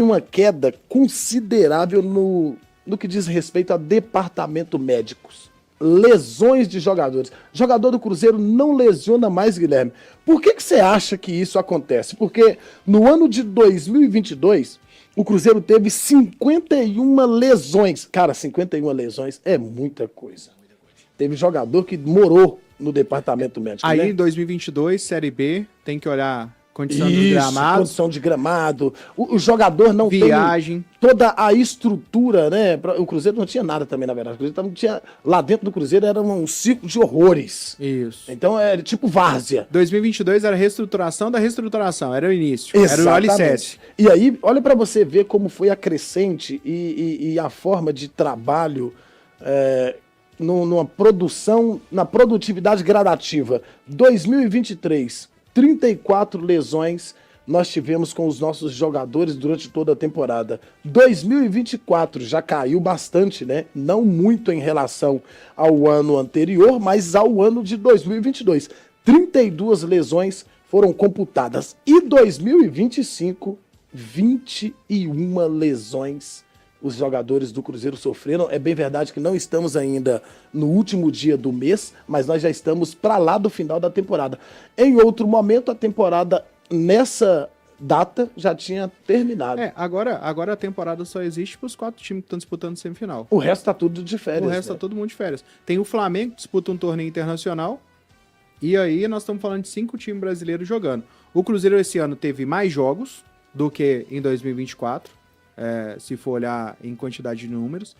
uma queda considerável no que diz respeito a departamento médicos. Lesões de jogadores. Jogador do Cruzeiro não lesiona mais, Guilherme. Por que você acha que isso acontece? Porque no ano de 2022, o Cruzeiro teve 51 lesões. Cara, 51 lesões é muita coisa. Teve jogador que morou no departamento médico, Aí, né? em 2022, Série B, tem que olhar condição dos gramados. Condição de gramado. O jogador não Viagem. tem toda a estrutura, né? O Cruzeiro não tinha nada também, na verdade. O Cruzeiro não tinha, lá dentro do Cruzeiro era um circo de horrores. Isso. Então é tipo várzea. 2022 era reestruturação da reestruturação, era o início. Era o alicerce. E aí, olha para você ver como foi a crescente e a forma de trabalho numa produção, na produtividade gradativa. 2023, 34 lesões nós tivemos com os nossos jogadores durante toda a temporada. 2024 já caiu bastante, né? Não muito em relação ao ano anterior, mas ao ano de 2022. 32 lesões foram computadas. E 2025, 21 lesões os jogadores do Cruzeiro sofreram. É bem verdade que não estamos ainda no último dia do mês, mas nós já estamos para lá do final da temporada. Em outro momento, a temporada nessa data já tinha terminado. Agora a temporada só existe para os 4 times que estão disputando semifinal. O resto tá tudo de férias. O resto tá todo mundo de férias. Tem o Flamengo que disputa um torneio internacional, e aí nós estamos falando de 5 times brasileiros jogando. O Cruzeiro esse ano teve mais jogos do que em 2024. Se for olhar em quantidade de números,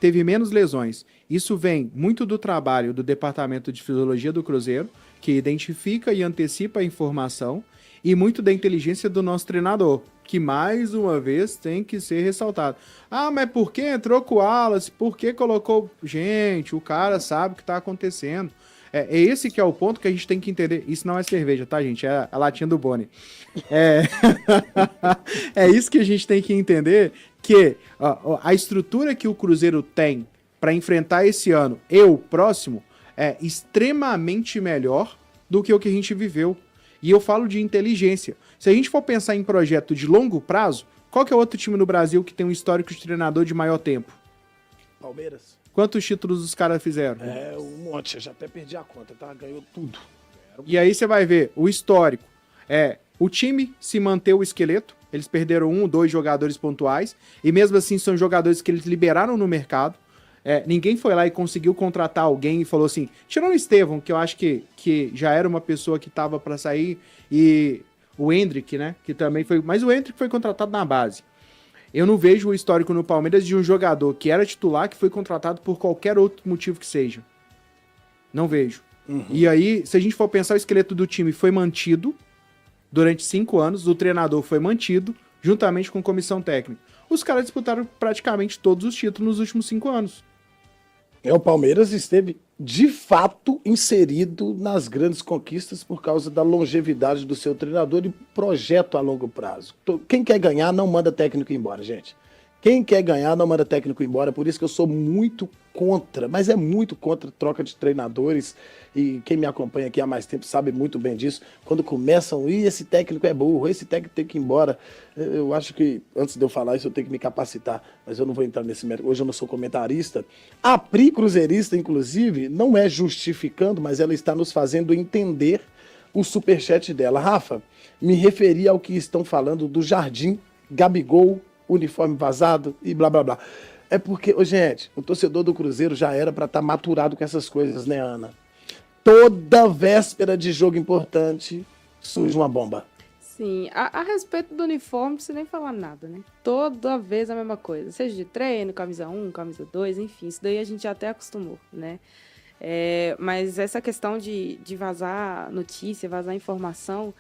teve menos lesões. Isso vem muito do trabalho do Departamento de Fisiologia do Cruzeiro, que identifica e antecipa a informação, e muito da inteligência do nosso treinador, que mais uma vez tem que ser ressaltado. Ah, mas por que entrou com o Wallace? Por que colocou... Gente, o cara sabe o que está acontecendo. É esse que é o ponto que a gente tem que entender. Isso não é cerveja, tá, gente? É a latinha do Boni. É isso que a gente tem que entender, que a estrutura que o Cruzeiro tem para enfrentar esse ano e o próximo é extremamente melhor do que o que a gente viveu. E eu falo de inteligência. Se a gente for pensar em projeto de longo prazo, qual que é o outro time no Brasil que tem um histórico de treinador de maior tempo? Palmeiras. Quantos títulos os caras fizeram? Um monte. Eu já até perdi a conta, tá? Ganhou tudo. E aí você vai ver o histórico. O time se manteve o esqueleto. Eles perderam 1, 2 jogadores pontuais. E mesmo assim são jogadores que eles liberaram no mercado. Ninguém foi lá e conseguiu contratar alguém e falou assim... Tirando o Estevão, que eu acho que já era uma pessoa que estava para sair. E o Hendrick, né? Que também foi... Mas o Hendrick foi contratado na base. Eu não vejo o histórico no Palmeiras de um jogador que era titular que foi contratado por qualquer outro motivo que seja. Não vejo. Uhum. E aí, se a gente for pensar, o esqueleto do time foi mantido durante 5 anos, o treinador foi mantido, juntamente com a comissão técnica. Os caras disputaram praticamente todos os títulos nos últimos 5 anos. O Palmeiras esteve, de fato, inserido nas grandes conquistas por causa da longevidade do seu treinador e projeto a longo prazo. Quem quer ganhar não manda técnico embora, gente. Quem quer ganhar não manda técnico embora, por isso que eu sou muito contra, mas é muito contra troca de treinadores, e quem me acompanha aqui há mais tempo sabe muito bem disso. Quando começam, esse técnico é burro, esse técnico tem que ir embora. Eu acho que, antes de eu falar isso, eu tenho que me capacitar, mas eu não vou entrar nesse mérito. Hoje eu não sou comentarista. A Pri Cruzeirista, inclusive, não é justificando, mas ela está nos fazendo entender o superchat dela. Rafa, me referi ao que estão falando do Jardim, Gabigol, uniforme vazado e blá blá blá. É porque, gente, o torcedor do Cruzeiro já era para estar maturado com essas coisas, né, Ana? Toda véspera de jogo importante surge uma bomba. Sim, a respeito do uniforme, não precisa nem falar nada, né? Toda vez a mesma coisa. Seja de treino, camisa 1, camisa 2, enfim, isso daí a gente já até acostumou, né? Mas essa questão de vazar notícia, vazar informação,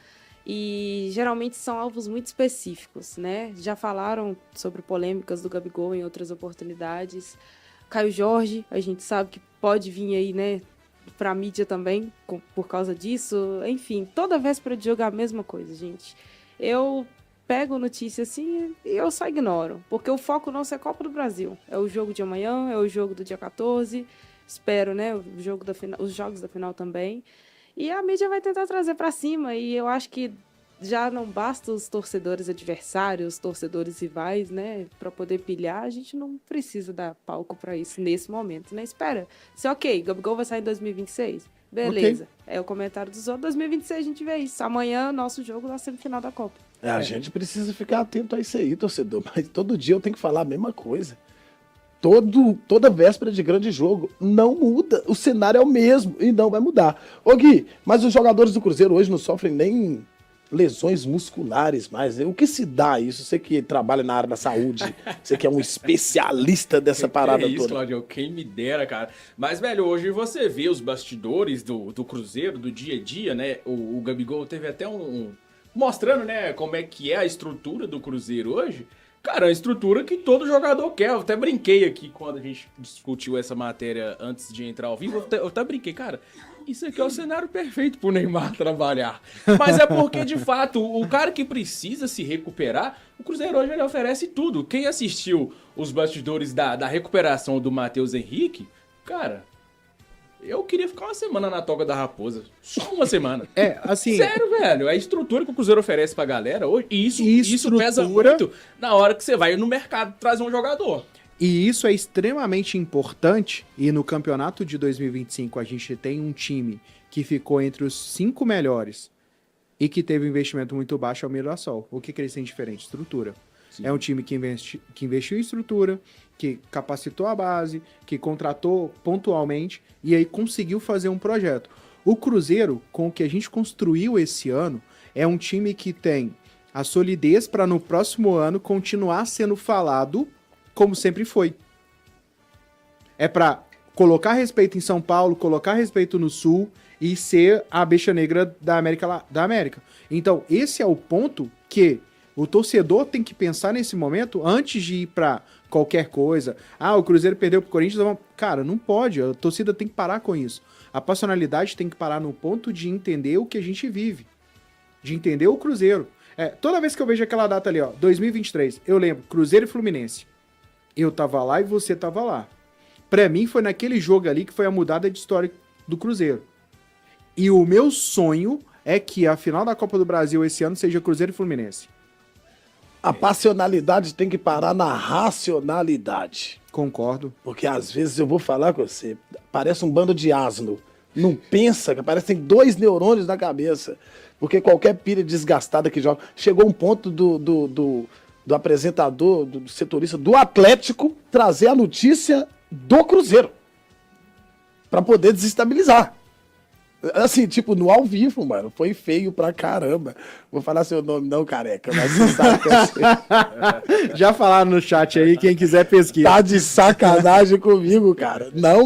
e geralmente são alvos muito específicos, né? Já falaram sobre polêmicas do Gabigol em outras oportunidades. Caio Jorge, a gente sabe que pode vir aí, né, pra mídia também, por causa disso. Enfim, toda véspera de jogo é a mesma coisa, gente. Eu pego notícia assim e eu só ignoro, porque o foco nosso é a Copa do Brasil. É o jogo de amanhã, é o jogo do dia 14, espero, né, o jogo da final, os jogos da final também. E a mídia vai tentar trazer para cima, e eu acho que já não basta os torcedores adversários, os torcedores rivais, né, para poder pilhar, a gente não precisa dar palco para isso nesse momento, né? Espera. Se ok, Gabigol vai sair em 2026, beleza. É o comentário dos outros, 2026 a gente vê isso. Amanhã, nosso jogo na semifinal da Copa. A gente precisa ficar atento a isso aí, torcedor. Mas todo dia eu tenho que falar a mesma coisa. Toda véspera de grande jogo, não muda. O cenário é o mesmo e não vai mudar. Ô Gui, mas os jogadores do Cruzeiro hoje não sofrem nem lesões musculares mais. O que se dá isso? Você que trabalha na área da saúde, você que é um especialista dessa parada isso, toda. Claudio, quem me dera, cara. Mas, velho, hoje você vê os bastidores do Cruzeiro, do dia a dia, né? O Gabigol teve até mostrando, né, como é que é a estrutura do Cruzeiro hoje. Cara, a estrutura que todo jogador quer. Eu até brinquei aqui quando a gente discutiu essa matéria antes de entrar ao vivo. Eu até brinquei, cara, isso aqui é o cenário perfeito pro Neymar trabalhar. Mas é porque, de fato, o cara que precisa se recuperar, o Cruzeiro hoje ele oferece tudo. Quem assistiu os bastidores da recuperação do Matheus Henrique, cara, eu queria ficar uma semana na toga da raposa. Só uma semana. Assim... Sério, velho. A estrutura que o Cruzeiro oferece pra galera hoje, isso pesa muito na hora que você vai no mercado trazer um jogador. E isso é extremamente importante. E no campeonato de 2025 a gente tem um time que ficou entre os 5 melhores e que teve um investimento muito baixo, é o Mirassol. O que eles têm diferente? Estrutura. Sim. É um time que investiu em estrutura, que capacitou a base, que contratou pontualmente e aí conseguiu fazer um projeto. O Cruzeiro, com o que a gente construiu esse ano, é um time que tem a solidez para no próximo ano continuar sendo falado como sempre foi. É para colocar respeito em São Paulo, colocar respeito no Sul e ser a bicha negra da América. Então, esse é o ponto que o torcedor tem que pensar nesse momento antes de ir para qualquer coisa. O Cruzeiro perdeu pro Corinthians. Cara, não pode. A torcida tem que parar com isso. A passionalidade tem que parar no ponto de entender o que a gente vive. De entender o Cruzeiro. Toda vez que eu vejo aquela data ali, 2023, eu lembro, Cruzeiro e Fluminense. Eu tava lá e você tava lá. Pra mim, foi naquele jogo ali que foi a mudada de história do Cruzeiro. E o meu sonho é que a final da Copa do Brasil esse ano seja Cruzeiro e Fluminense. A passionalidade tem que parar na racionalidade. Concordo. Porque às vezes eu vou falar com você, parece um bando de asno. Não pensa, que parecem 2 neurônios na cabeça. Porque qualquer pilha desgastada que joga... Chegou um ponto do apresentador, do setorista, do Atlético, trazer a notícia do Cruzeiro. Pra poder desestabilizar. Assim, tipo, no ao vivo, mano. Foi feio pra caramba. Vou falar seu nome não, careca, mas você sabe que é Já falaram no chat aí, quem quiser pesquisa. Tá de sacanagem comigo, cara. Não